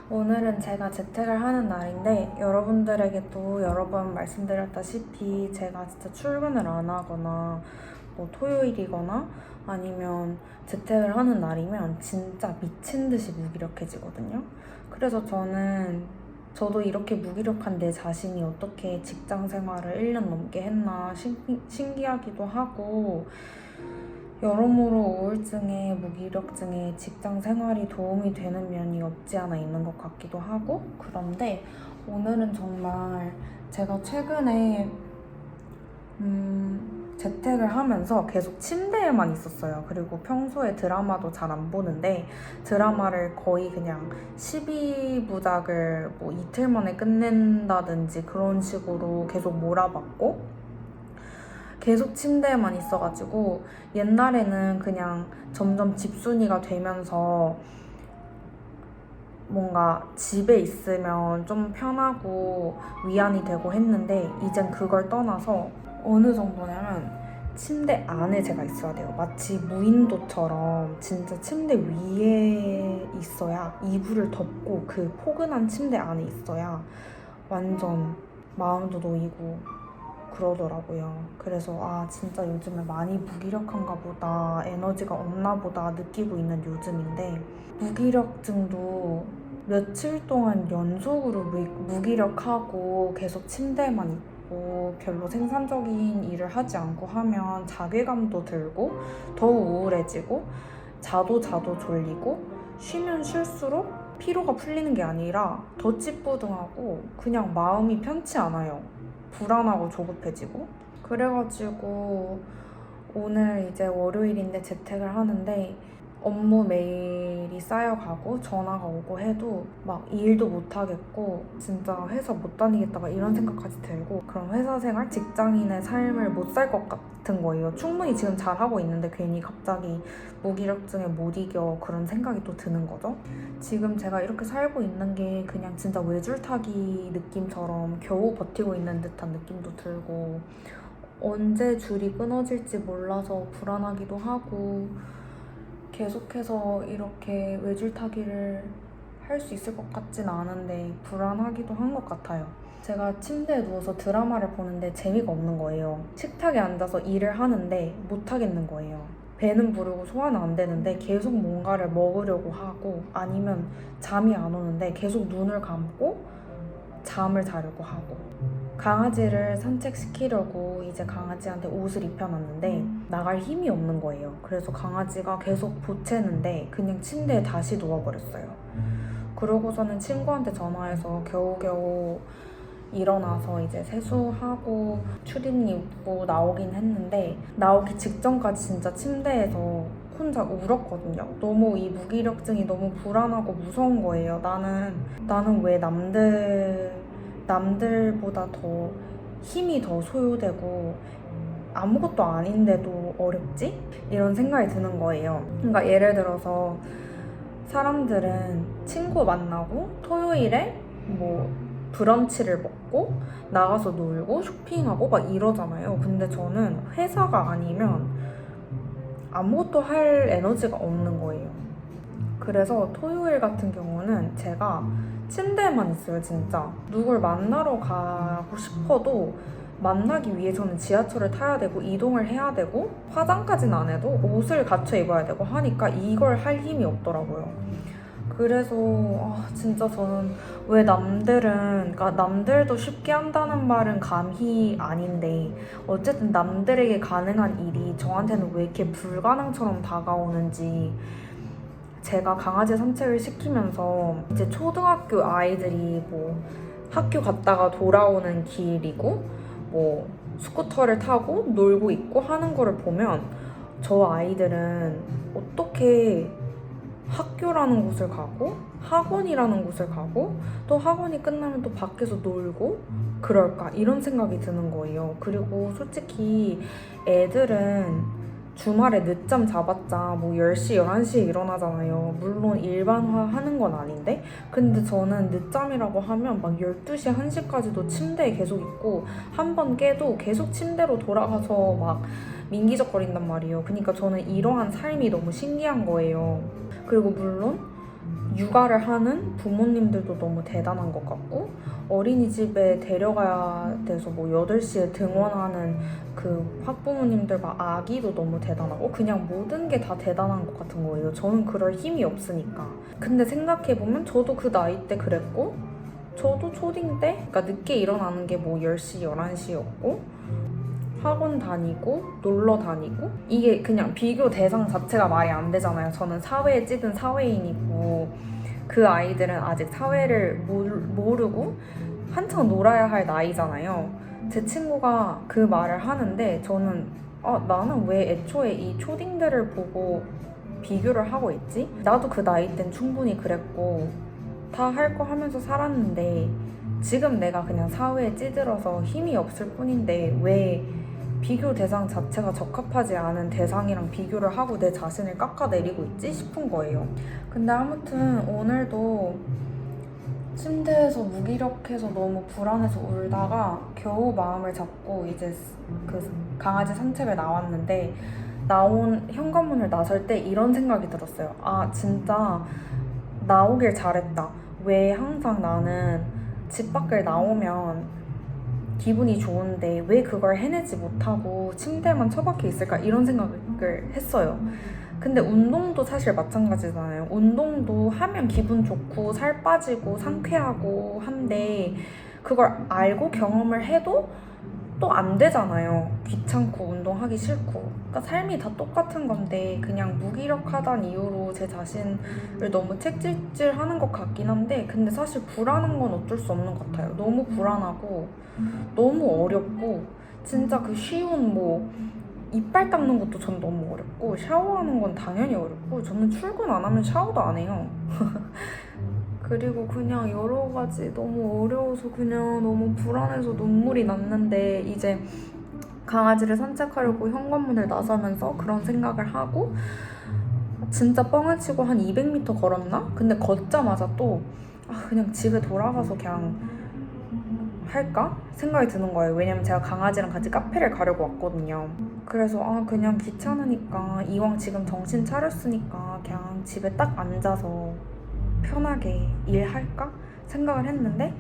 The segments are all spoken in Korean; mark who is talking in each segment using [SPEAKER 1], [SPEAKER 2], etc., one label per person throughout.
[SPEAKER 1] 오늘은 제가 재택을 하는 날인데 여러분들에게도 여러 번 말씀드렸다시피 제가 진짜 출근을 안 하거나 뭐 토요일이거나 아니면 재택을 하는 날이면 진짜 미친 듯이 무기력해지거든요. 그래서 저도 이렇게 무기력한 내 자신이 어떻게 직장 생활을 1년 넘게 했나 신기하기도 하고, 여러모로 우울증에 무기력증에 직장 생활이 도움이 되는 면이 없지 않아 있는 것 같기도 하고, 그런데 오늘은 정말 제가 최근에 재택을 하면서 계속 침대에만 있었어요. 그리고 평소에 드라마도 잘 안 보는데 드라마를 거의 그냥 12부작을 뭐 이틀 만에 끝낸다든지 그런 식으로 계속 몰아봤고, 계속 침대에만 있어가지고 옛날에는 그냥 점점 집순이가 되면서 뭔가 집에 있으면 좀 편하고 위안이 되고 했는데, 이젠 그걸 떠나서 어느 정도냐면 침대 안에 제가 있어야 돼요. 마치 무인도처럼 진짜 침대 위에 있어야, 이불을 덮고 그 포근한 침대 안에 있어야 완전 마음도 놓이고 그러더라고요. 그래서 진짜 요즘에 많이 무기력한가 보다, 에너지가 없나 보다 느끼고 있는 요즘인데, 무기력증도 며칠 동안 연속으로 무기력하고 계속 침대에만 있고 별로 생산적인 일을 하지 않고 하면 자괴감도 들고 더 우울해지고, 자도 졸리고, 쉬면 쉴수록 피로가 풀리는 게 아니라 더 찌뿌둥하고 그냥 마음이 편치 않아요. 불안하고 조급해지고. 그래가지고 오늘 이제 월요일인데 재택을 하는데 업무 메일이 쌓여가고 전화가 오고 해도 막 일도 못하겠고 진짜 회사 못 다니겠다 이런 생각까지 들고, 그런 회사 생활, 직장인의 삶을 못 살 것 같은 거예요. 충분히 지금 잘하고 있는데 괜히 갑자기 무기력증에 못 이겨 그런 생각이 또 드는 거죠. 지금 제가 이렇게 살고 있는 게 그냥 진짜 외줄타기 느낌처럼 겨우 버티고 있는 듯한 느낌도 들고, 언제 줄이 끊어질지 몰라서 불안하기도 하고, 계속해서 이렇게 외줄타기를 할 수 있을 것 같진 않은데 불안하기도 한 것 같아요. 제가 침대에 누워서 드라마를 보는데 재미가 없는 거예요. 식탁에 앉아서 일을 하는데 못 하겠는 거예요. 배는 부르고 소화는 안 되는데 계속 뭔가를 먹으려고 하고, 아니면 잠이 안 오는데 계속 눈을 감고 잠을 자려고 하고, 강아지를 산책시키려고 이제 강아지한테 옷을 입혀놨는데 나갈 힘이 없는 거예요. 그래서 강아지가 계속 보채는데 그냥 침대에 다시 누워버렸어요. 그러고서는 친구한테 전화해서 겨우겨우 일어나서 이제 세수하고 추리닝 입고 나오긴 했는데, 나오기 직전까지 진짜 침대에서 혼자 울었거든요. 너무 이 무기력증이 너무 불안하고 무서운 거예요. 나는 왜 남들보다 더 힘이 더 소요되고 아무것도 아닌데도 어렵지? 이런 생각이 드는 거예요. 그러니까 예를 들어서 사람들은 친구 만나고 토요일에 뭐 브런치를 먹고 나가서 놀고 쇼핑하고 막 이러잖아요. 근데 저는 회사가 아니면 아무것도 할 에너지가 없는 거예요. 그래서 토요일 같은 경우는 제가 침대에만 있어요. 진짜 누굴 만나러 가고 싶어도 만나기 위해서는 지하철을 타야 되고 이동을 해야 되고 화장까지는 안 해도 옷을 갖춰 입어야 되고 하니까 이걸 할 힘이 없더라고요. 그래서 진짜 저는 왜 그러니까 남들도 쉽게 한다는 말은 감히 아닌데, 어쨌든 남들에게 가능한 일이 저한테는 왜 이렇게 불가능처럼 다가오는지. 제가 강아지 산책을 시키면서 이제 초등학교 아이들이 뭐 학교 갔다가 돌아오는 길이고 뭐 스쿠터를 타고 놀고 있고 하는 거를 보면, 저 아이들은 어떻게 학교라는 곳을 가고 학원이라는 곳을 가고 또 학원이 끝나면 또 밖에서 놀고 그럴까, 이런 생각이 드는 거예요. 그리고 솔직히 애들은 주말에 늦잠 자봤자 뭐 10시, 11시에 일어나잖아요. 물론 일반화 하는 건 아닌데, 근데 저는 늦잠이라고 하면 막 12시, 1시까지도 침대에 계속 있고 한 번 깨도 계속 침대로 돌아가서 막 민기적거린단 말이에요. 그러니까 저는 이러한 삶이 너무 신기한 거예요. 그리고 물론 육아를 하는 부모님들도 너무 대단한 것 같고 어린이집에 데려가야 돼서 뭐 8시에 등원하는 그 학부모님들과 아기도 너무 대단하고 그냥 모든 게 다 대단한 것 같은 거예요. 저는 그럴 힘이 없으니까. 근데 생각해보면 저도 그 나이 때 그랬고 저도 초딩 때 그러니까 늦게 일어나는 게 뭐 10시, 11시였고 학원 다니고 놀러 다니고 이게 그냥 비교 대상 자체가 말이 안 되잖아요. 저는 사회에 찌든 사회인이고 그 아이들은 아직 사회를 모르고 한창 놀아야 할 나이잖아요. 제 친구가 그 말을 하는데 저는 나는 왜 애초에 이 초딩들을 보고 비교를 하고 있지? 나도 그 나이 땐 충분히 그랬고 다 할 거 하면서 살았는데 지금 내가 그냥 사회에 찌들어서 힘이 없을 뿐인데 왜 비교 대상 자체가 적합하지 않은 대상이랑 비교를 하고 내 자신을 깎아내리고 있지 싶은 거예요. 근데 아무튼 오늘도 침대에서 무기력해서 너무 불안해서 울다가 겨우 마음을 잡고 이제 그 강아지 산책을 나왔는데 나온 현관문을 나설 때 이런 생각이 들었어요. 아 진짜 나오길 잘했다. 왜 항상 나는 집 밖을 나오면 기분이 좋은데 왜 그걸 해내지 못하고 침대에만 처박혀 있을까 이런 생각을 했어요. 근데 운동도 사실 마찬가지잖아요. 운동도 하면 기분 좋고 살 빠지고 상쾌하고 한데 그걸 알고 경험을 해도 또 안 되잖아요. 귀찮고 운동하기 싫고. 그러니까 삶이 다 똑같은 건데 그냥 무기력하다는 이유로 제 자신을 너무 책질질하는 것 같긴 한데 근데 사실 불안한 건 어쩔 수 없는 것 같아요. 너무 불안하고 너무 어렵고 진짜 그 쉬운 뭐 이빨 닦는 것도 전 너무 어렵고 샤워하는 건 당연히 어렵고 저는 출근 안 하면 샤워도 안 해요. 그리고 그냥 여러 가지 너무 어려워서 그냥 너무 불안해서 눈물이 났는데 이제 강아지를 산책하려고 현관문을 나서면서 그런 생각을 하고 진짜 뻥을 치고 한 200m 걸었나? 근데 걷자마자 또 그냥 집에 돌아가서 그냥 할까? 생각이 드는 거예요. 왜냐면 제가 강아지랑 같이 카페를 가려고 왔거든요. 그래서 그냥 귀찮으니까 이왕 지금 정신 차렸으니까 그냥 집에 딱 앉아서 편하게 일할까? 생각을 했는데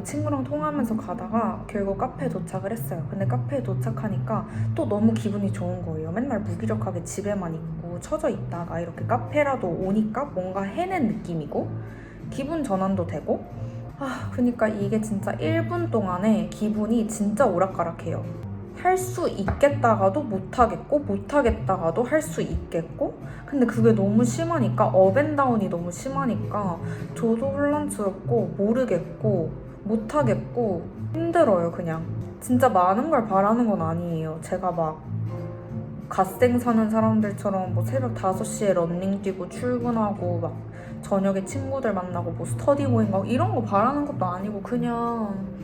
[SPEAKER 1] 친구랑 통화하면서 가다가 결국 카페에 도착을 했어요. 근데 카페에 도착하니까 또 너무 기분이 좋은 거예요. 맨날 무기력하게 집에만 있고 처져 있다가 이렇게 카페라도 오니까 뭔가 해낸 느낌이고 기분 전환도 되고 그러니까 이게 진짜 1분 동안에 기분이 진짜 오락가락해요. 할 수 있겠다가도 못하겠고 못하겠다가도 할 수 있겠고 근데 그게 너무 심하니까 업앤다운이 너무 심하니까 저도 혼란스럽고 모르겠고 못하겠고 힘들어요. 그냥 진짜 많은 걸 바라는 건 아니에요. 제가 막 갓생 사는 사람들처럼 뭐 새벽 5시에 러닝 뛰고 출근하고 막 저녁에 친구들 만나고 뭐 스터디 모임 가고 이런 거 바라는 것도 아니고 그냥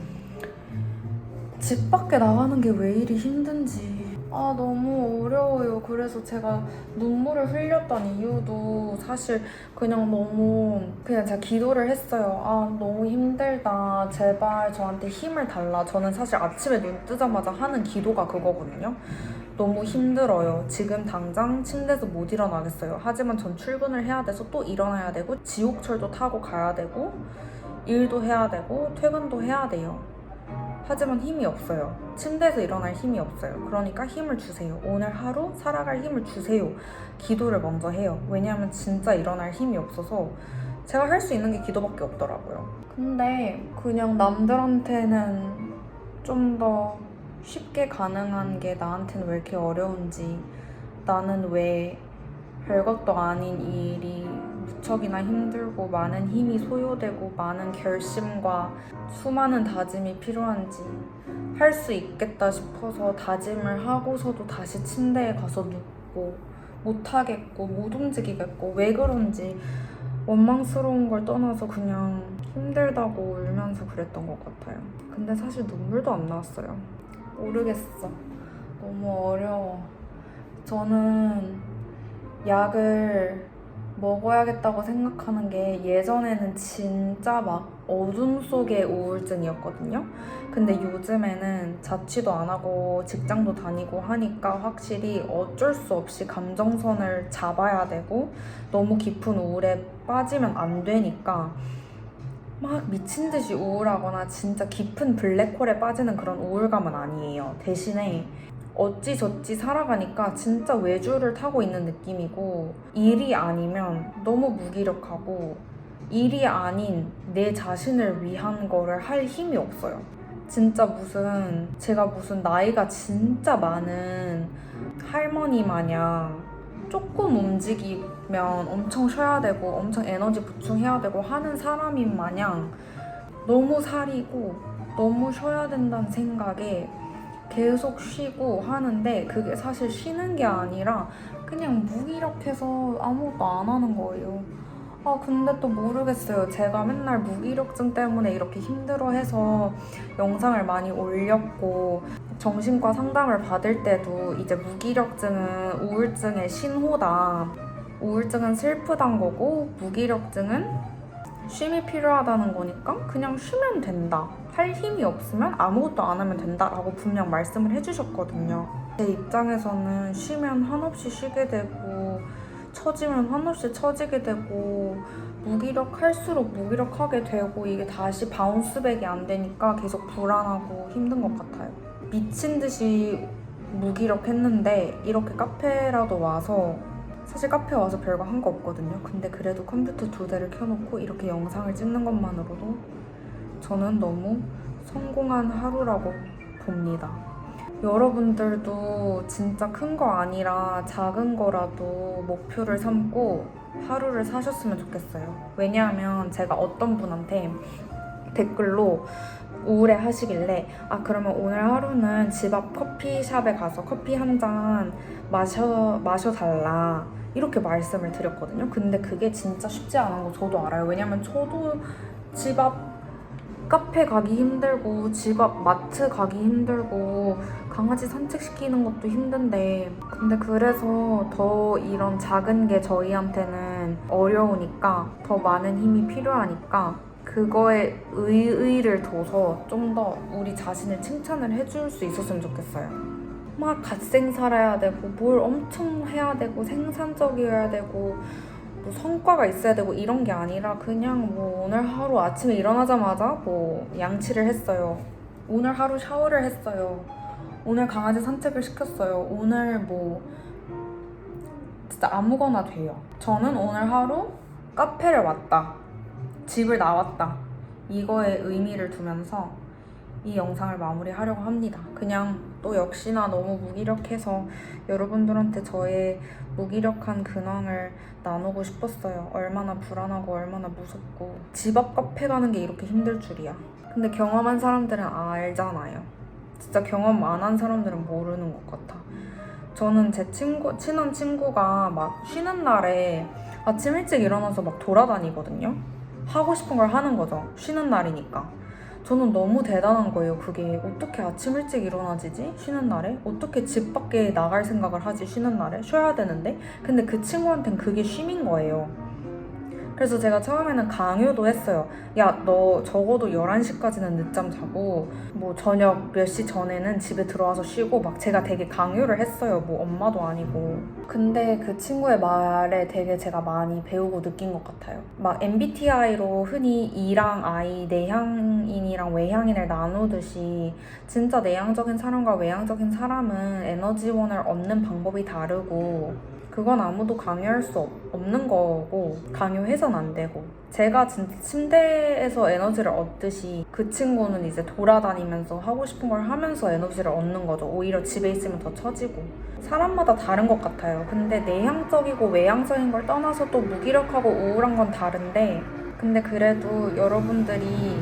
[SPEAKER 1] 집 밖에 나가는 게 왜 이리 힘든지 너무 어려워요. 그래서 제가 눈물을 흘렸던 이유도 사실 그냥 제가 기도를 했어요. 너무 힘들다. 제발 저한테 힘을 달라. 저는 사실 아침에 눈 뜨자마자 하는 기도가 그거거든요. 너무 힘들어요. 지금 당장 침대에서 못 일어나겠어요. 하지만 전 출근을 해야 돼서 또 일어나야 되고 지옥철도 타고 가야 되고 일도 해야 되고 퇴근도 해야 돼요. 하지만 힘이 없어요. 침대에서 일어날 힘이 없어요. 그러니까 힘을 주세요. 오늘 하루 살아갈 힘을 주세요. 기도를 먼저 해요. 왜냐하면 진짜 일어날 힘이 없어서 제가 할 수 있는 게 기도밖에 없더라고요. 근데 그냥 남들한테는 좀 더 쉽게 가능한 게 나한테는 왜 이렇게 어려운지 나는 왜 별것도 아닌 이 일이 무척이나 힘들고 많은 힘이 소요되고 많은 결심과 수많은 다짐이 필요한지 할 수 있겠다 싶어서 다짐을 하고서도 다시 침대에 가서 눕고 못하겠고 못 움직이겠고 왜 그런지 원망스러운 걸 떠나서 그냥 힘들다고 울면서 그랬던 것 같아요. 근데 사실 눈물도 안 나왔어요. 모르겠어. 너무 어려워. 저는 약을 먹어야겠다고 생각하는 게 예전에는 진짜 막 어둠 속의 우울증이었거든요. 근데 요즘에는 자취도 안 하고 직장도 다니고 하니까 확실히 어쩔 수 없이 감정선을 잡아야 되고 너무 깊은 우울에 빠지면 안 되니까 막 미친 듯이 우울하거나 진짜 깊은 블랙홀에 빠지는 그런 우울감은 아니에요. 대신에 어찌저찌 살아가니까 진짜 외주를 타고 있는 느낌이고, 일이 아니면 너무 무기력하고 일이 아닌 내 자신을 위한 거를 할 힘이 없어요. 진짜 제가 무슨 나이가 진짜 많은 할머니 마냥 조금 움직이면 엄청 쉬어야 되고 엄청 에너지 보충해야 되고 하는 사람인 마냥 너무 살이고 너무 쉬어야 된다는 생각에 계속 쉬고 하는데, 그게 사실 쉬는 게 아니라 그냥 무기력해서 아무것도 안 하는 거예요. 근데 또 모르겠어요. 제가 맨날 무기력증 때문에 이렇게 힘들어해서 영상을 많이 올렸고, 정신과 상담을 받을 때도 이제 무기력증은 우울증의 신호다, 우울증은 슬프단 거고 무기력증은 쉼이 필요하다는 거니까 그냥 쉬면 된다, 할 힘이 없으면 아무것도 안 하면 된다라고 분명 말씀을 해주셨거든요. 제 입장에서는 쉬면 한없이 쉬게 되고 처지면 한없이 처지게 되고 무기력할수록 무기력하게 되고, 이게 다시 바운스백이 안 되니까 계속 불안하고 힘든 것 같아요. 미친 듯이 무기력했는데 이렇게 카페라도 와서, 사실 카페 와서 별거 한 거 없거든요. 근데 그래도 컴퓨터 2대를 켜놓고 이렇게 영상을 찍는 것만으로도 저는 너무 성공한 하루라고 봅니다. 여러분들도 진짜 큰 거 아니라 작은 거라도 목표를 삼고 하루를 사셨으면 좋겠어요. 왜냐하면 제가 어떤 분한테 댓글로 우울해 하시길래, 그러면 오늘 하루는 집 앞 커피숍에 가서 커피 한 잔 마셔달라, 이렇게 말씀을 드렸거든요. 근데 그게 진짜 쉽지 않은 거 저도 알아요. 왜냐면 저도 집 앞 카페 가기 힘들고 집 앞 마트 가기 힘들고 강아지 산책시키는 것도 힘든데, 근데 그래서 더 이런 작은 게 저희한테는 어려우니까, 더 많은 힘이 필요하니까 그거에 의의를 둬서 좀 더 우리 자신을 칭찬을 해줄 수 있었으면 좋겠어요. 막 갓생 살아야 되고 뭘 엄청 해야 되고 생산적이어야 되고 뭐 성과가 있어야 되고 이런 게 아니라, 그냥 뭐 오늘 하루 아침에 일어나자마자 뭐 양치를 했어요, 오늘 하루 샤워를 했어요, 오늘 강아지 산책을 시켰어요, 오늘 뭐 진짜 아무거나 돼요. 저는 오늘 하루 카페를 왔다, 집을 나왔다, 이거에 의미를 두면서 이 영상을 마무리하려고 합니다. 그냥 또 역시나 너무 무기력해서 여러분들한테 저의 무기력한 근황을 나누고 싶었어요. 얼마나 불안하고 얼마나 무섭고 집 앞 카페 가는 게 이렇게 힘들 줄이야. 근데 경험한 사람들은 알잖아요. 진짜 경험 안 한 사람들은 모르는 것 같아. 저는 제 친한 친구가 막 쉬는 날에 아침 일찍 일어나서 막 돌아다니거든요. 하고 싶은 걸 하는 거죠. 쉬는 날이니까. 저는 너무 대단한 거예요. 그게 어떻게 아침 일찍 일어나지지? 쉬는 날에? 어떻게 집 밖에 나갈 생각을 하지? 쉬는 날에? 쉬어야 되는데? 근데 그 친구한텐 그게 쉼인 거예요. 그래서 제가 처음에는 강요도 했어요. 야, 너 적어도 11시까지는 늦잠 자고 뭐 저녁 몇 시 전에는 집에 들어와서 쉬고, 막 제가 되게 강요를 했어요. 뭐 엄마도 아니고. 근데 그 친구의 말에 되게 제가 많이 배우고 느낀 것 같아요. 막 MBTI로 흔히 E랑 I, 내향인이랑 외향인을 나누듯이 진짜 내향적인 사람과 외향적인 사람은 에너지원을 얻는 방법이 다르고, 그건 아무도 강요할 수 없는 거고 강요해선 안 되고, 제가 진짜 침대에서 에너지를 얻듯이 그 친구는 이제 돌아다니면서 하고 싶은 걸 하면서 에너지를 얻는 거죠. 오히려 집에 있으면 더 처지고. 사람마다 다른 것 같아요. 근데 내향적이고 외향적인 걸 떠나서 또 무기력하고 우울한 건 다른데, 근데 그래도 여러분들이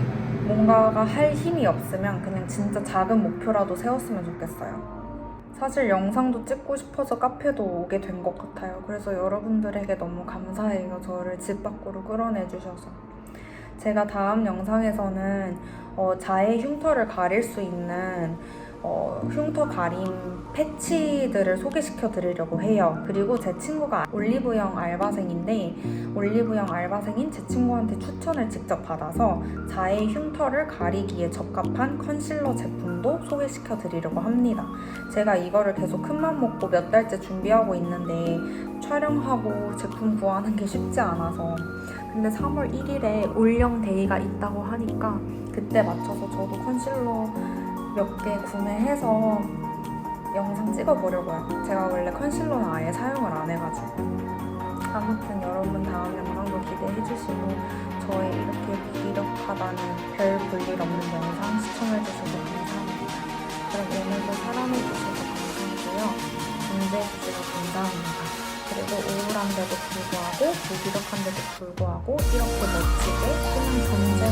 [SPEAKER 1] 뭔가가 할 힘이 없으면 그냥 진짜 작은 목표라도 세웠으면 좋겠어요. 사실 영상도 찍고 싶어서 카페도 오게 된 것 같아요. 그래서 여러분들에게 너무 감사해요. 저를 집 밖으로 끌어내주셔서. 제가 다음 영상에서는 자해 흉터를 가릴 수 있는 흉터 가림 패치들을 소개시켜 드리려고 해요. 그리고 제 친구가 올리브영 알바생인데, 올리브영 알바생인 제 친구한테 추천을 직접 받아서 자해 흉터를 가리기에 적합한 컨실러 제품도 소개시켜 드리려고 합니다. 제가 이거를 계속 큰맘 먹고 몇 달째 준비하고 있는데 촬영하고 제품 구하는 게 쉽지 않아서 근데 3월 1일에 올영 데이가 있다고 하니까 그때 맞춰서 저도 컨실러 몇 개 구매해서 영상 찍어보려고요. 제가 원래 컨실러는 아예 사용을 안 해가지고. 아무튼 여러분 다음 영상도 기대해주시고 저의 이렇게 무기력하다는 별 볼일 없는 영상 시청해주셔서 감사합니다. 그럼 오늘도 사랑해주셔서 감사하고요. 존재해주셔서 감사합니다. 그리고 우울한데도 불구하고 무기력한데도 불구하고 이렇게 멋지게 그냥 존재